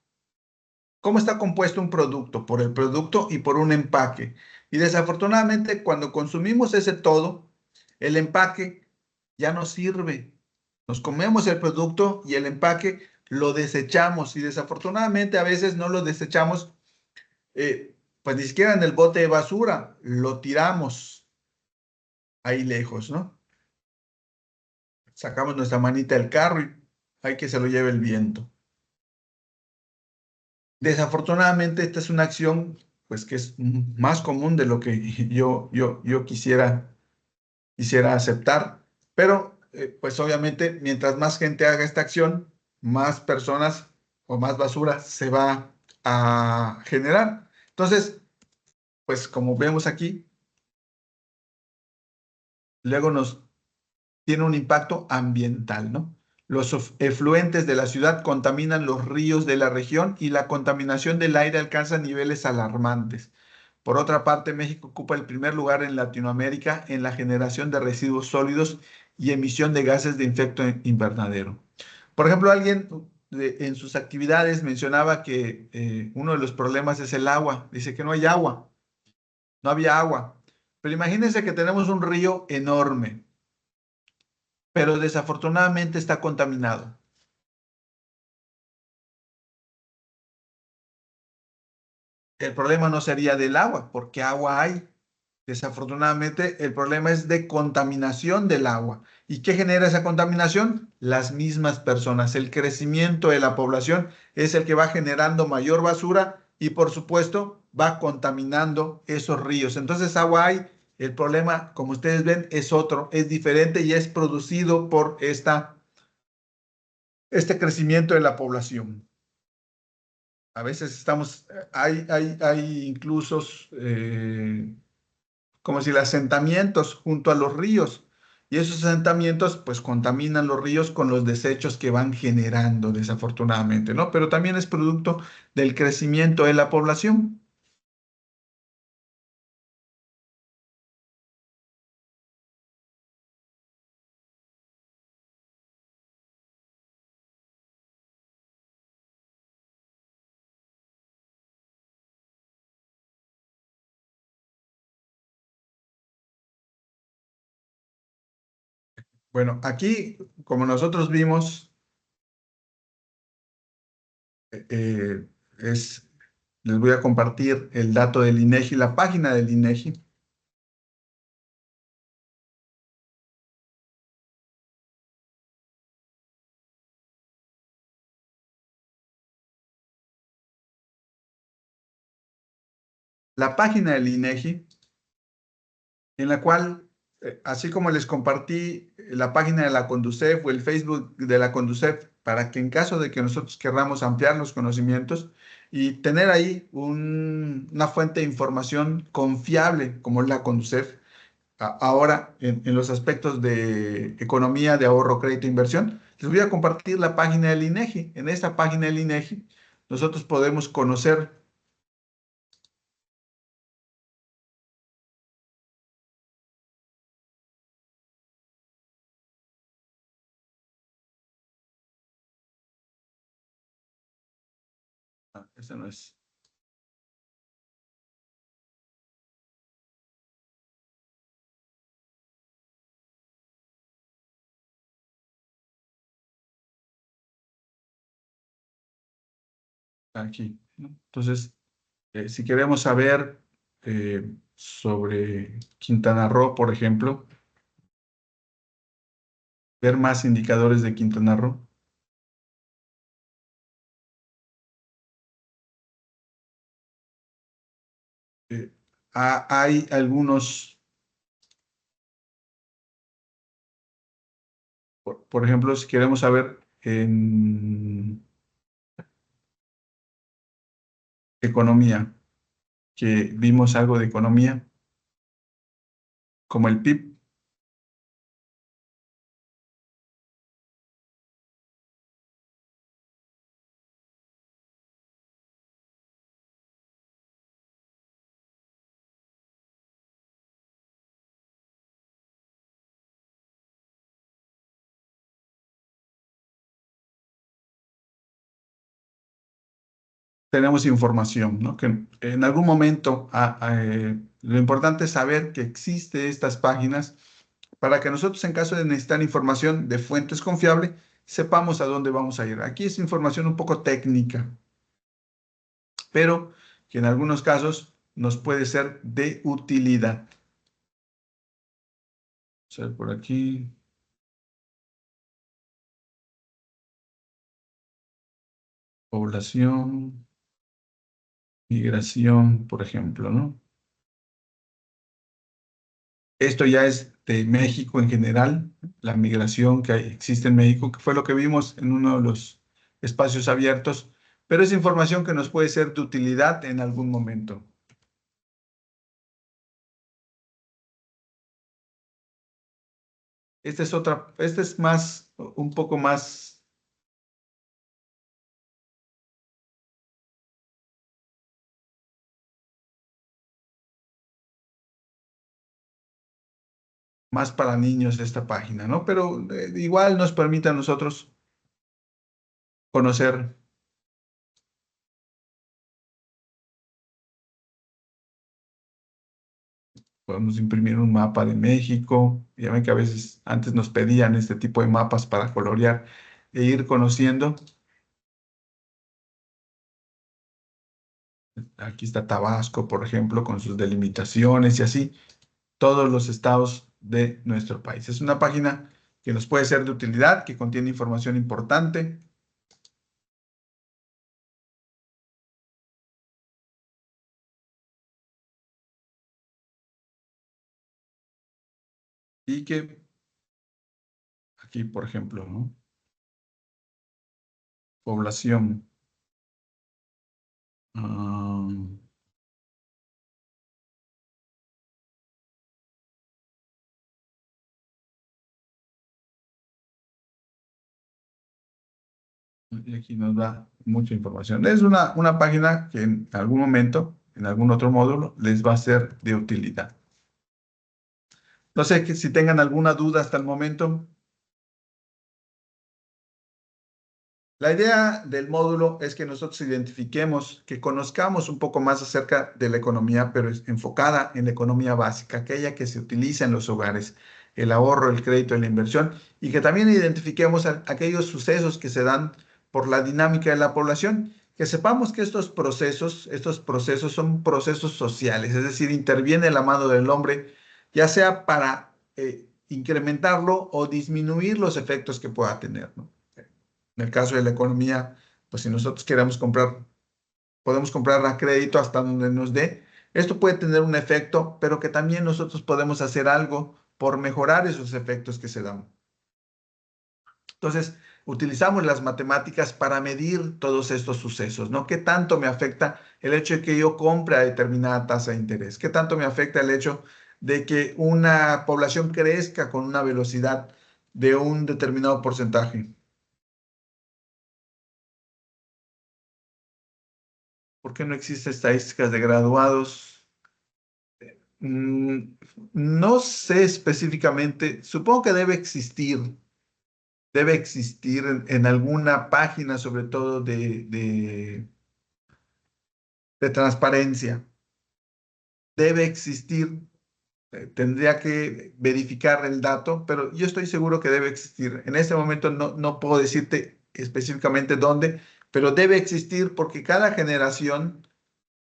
¿Cómo está compuesto un producto? Por el producto y por un empaque. Y desafortunadamente, cuando consumimos ese todo, el empaque ya no sirve. Nos comemos el producto y el empaque lo desechamos. Y desafortunadamente a veces no lo desechamos, pues ni siquiera en el bote de basura, lo tiramos ahí lejos, ¿no? Sacamos nuestra manita del carro y hay que se lo lleve el viento. Desafortunadamente, esta es una acción, pues, que es más común de lo que yo quisiera aceptar, pero, pues, obviamente, mientras más gente haga esta acción, más personas o más basura se va a generar. Entonces, pues, como vemos aquí, luego nos tiene un impacto ambiental, ¿no? Los efluentes de la ciudad contaminan los ríos de la región y la contaminación del aire alcanza niveles alarmantes. Por otra parte, México ocupa el primer lugar en Latinoamérica en la generación de residuos sólidos y emisión de gases de efecto invernadero. Por ejemplo, alguien en sus actividades mencionaba que uno de los problemas es el agua. Dice que no hay agua, no había agua. Pero imagínense que tenemos un río enorme, pero desafortunadamente está contaminado. El problema no sería del agua, porque agua hay. Desafortunadamente, el problema es de contaminación del agua. ¿Y qué genera esa contaminación? Las mismas personas. El crecimiento de la población es el que va generando mayor basura y, por supuesto, va contaminando esos ríos. Entonces, agua hay. El problema, como ustedes ven, es otro, es diferente y es producido por este crecimiento de la población. A veces hay incluso como si asentamientos junto a los ríos. Y esos asentamientos pues contaminan los ríos con los desechos que van generando, desafortunadamente, ¿no? Pero también es producto del crecimiento de la población. Bueno, aquí, como nosotros vimos, eh, es, les voy a compartir el dato del INEGI, la página del INEGI. La página del INEGI en la cual, así como les compartí la página de la Conducef o el Facebook de la Conducef, para que en caso de que nosotros querramos ampliar los conocimientos y tener ahí una fuente de información confiable como es la Conducef, ahora en los aspectos de economía, de ahorro, crédito e inversión, les voy a compartir la página del INEGI. En esta página del INEGI, nosotros podemos conocer, ese no es aquí, ¿no? Entonces, si queremos saber sobre Quintana Roo, por ejemplo, ver más indicadores de Quintana Roo, eh, hay algunos, por ejemplo, si queremos saber en economía, que vimos algo de economía, como el PIB, tenemos información, ¿no? Que en algún momento lo importante es saber que existe estas páginas para que nosotros, en caso de necesitar información de fuentes confiables, sepamos a dónde vamos a ir. Aquí es información un poco técnica, pero que en algunos casos nos puede ser de utilidad. Vamos a ver por aquí. Población, migración, por ejemplo, ¿no? Esto ya es de México en general, la migración que existe en México, que fue lo que vimos en uno de los espacios abiertos, pero es información que nos puede ser de utilidad en algún momento. Esta es más, un poco más para niños esta página, ¿no? Pero igual nos permite a nosotros conocer. Podemos imprimir un mapa de México. Ya ven que a veces antes nos pedían este tipo de mapas para colorear e ir conociendo. Aquí está Tabasco, por ejemplo, con sus delimitaciones y así, todos los estados de nuestro país. Es una página que nos puede ser de utilidad, que contiene información importante y que aquí, por ejemplo, ¿no? Población. Ah, y aquí nos da mucha información. Es una página que en algún momento, en algún otro módulo, les va a ser de utilidad. No sé si tengan alguna duda hasta el momento. La idea del módulo es que nosotros identifiquemos, que conozcamos un poco más acerca de la economía, pero es enfocada en la economía básica, aquella que se utiliza en los hogares, el ahorro, el crédito y la inversión, y que también identifiquemos aquellos sucesos que se dan por la dinámica de la población, que sepamos que estos procesos son procesos sociales, es decir, interviene la mano del hombre, ya sea para incrementarlo o disminuir los efectos que pueda tener, ¿no? En el caso de la economía, pues si nosotros queremos comprar, podemos comprar a crédito hasta donde nos dé. Esto puede tener un efecto, pero que también nosotros podemos hacer algo por mejorar esos efectos que se dan. Entonces, utilizamos las matemáticas para medir todos estos sucesos, ¿no? ¿Qué tanto me afecta el hecho de que yo compre a determinada tasa de interés? ¿Qué tanto me afecta el hecho de que una población crezca con una velocidad de un determinado porcentaje? ¿Por qué no existen estadísticas de graduados? Mm, no sé específicamente, supongo que debe existir en alguna página, sobre todo de transparencia. Debe existir, tendría que verificar el dato, pero yo estoy seguro que debe existir. En este momento no puedo decirte específicamente dónde, pero debe existir porque cada generación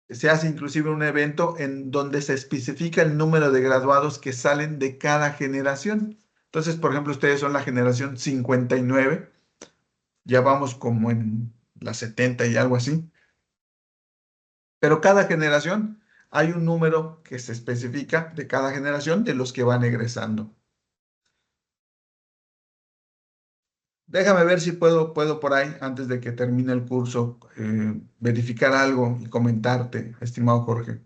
se hace inclusive un evento en donde se especifica el número de graduados que salen de cada generación. Entonces, por ejemplo, ustedes son la generación 59, ya vamos como en la 70 y algo así, pero cada generación hay un número que se especifica de cada generación de los que van egresando. Déjame ver si puedo por ahí, antes de que termine el curso, verificar algo y comentarte, estimado Jorge.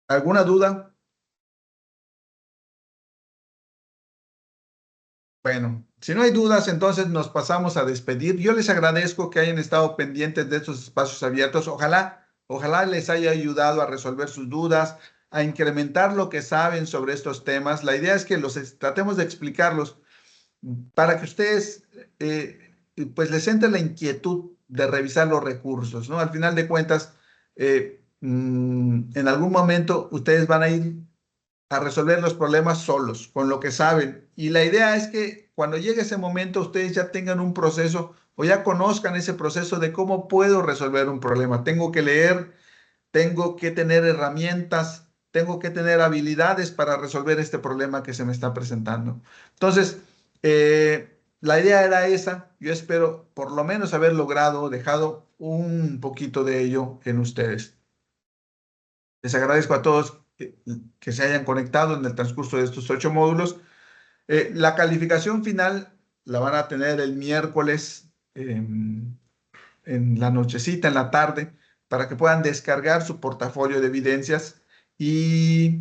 ¿Alguna duda? Bueno, si no hay dudas, entonces nos pasamos a despedir. Yo les agradezco que hayan estado pendientes de estos espacios abiertos. Ojalá les haya ayudado a resolver sus dudas, a incrementar lo que saben sobre estos temas. La idea es que tratemos de explicarlos para que ustedes pues les entre la inquietud de revisar los recursos, ¿no? Al final de cuentas, en algún momento ustedes van a ir a resolver los problemas solos, con lo que saben. Y la idea es que cuando llegue ese momento ustedes ya tengan un proceso o ya conozcan ese proceso de cómo puedo resolver un problema. Tengo que leer, tengo que tener herramientas, tengo que tener habilidades para resolver este problema que se me está presentando. Entonces, la idea era esa. Yo espero por lo menos haber logrado, dejado un poquito de ello en ustedes. Les agradezco a todos que se hayan conectado en el transcurso de estos 8 módulos. La calificación final la van a tener el miércoles en la nochecita, en la tarde, para que puedan descargar su portafolio de evidencias y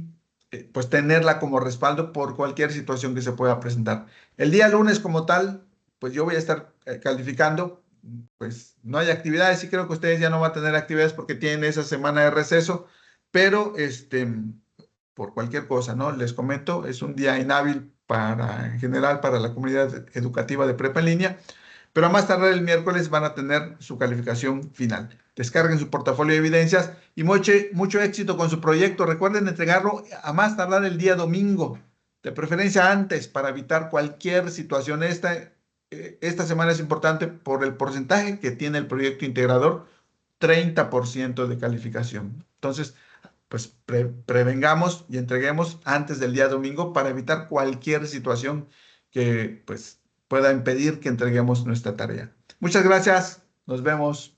pues tenerla como respaldo por cualquier situación que se pueda presentar. El día lunes como tal, pues yo voy a estar calificando, pues no hay actividades y creo que ustedes ya no van a tener actividades porque tienen esa semana de receso, pero por cualquier cosa, ¿no? Les comento, es un día inhábil en general para la comunidad educativa de prepa en línea, pero a más tardar el miércoles van a tener su calificación final. Descarguen su portafolio de evidencias y mucho éxito con su proyecto. Recuerden entregarlo a más tardar el día domingo, de preferencia antes, para evitar cualquier situación. Esta semana es importante por el porcentaje que tiene el proyecto integrador, 30% de calificación. Entonces, pues prevengamos y entreguemos antes del día domingo para evitar cualquier situación que pues pueda impedir que entreguemos nuestra tarea. Muchas gracias. Nos vemos.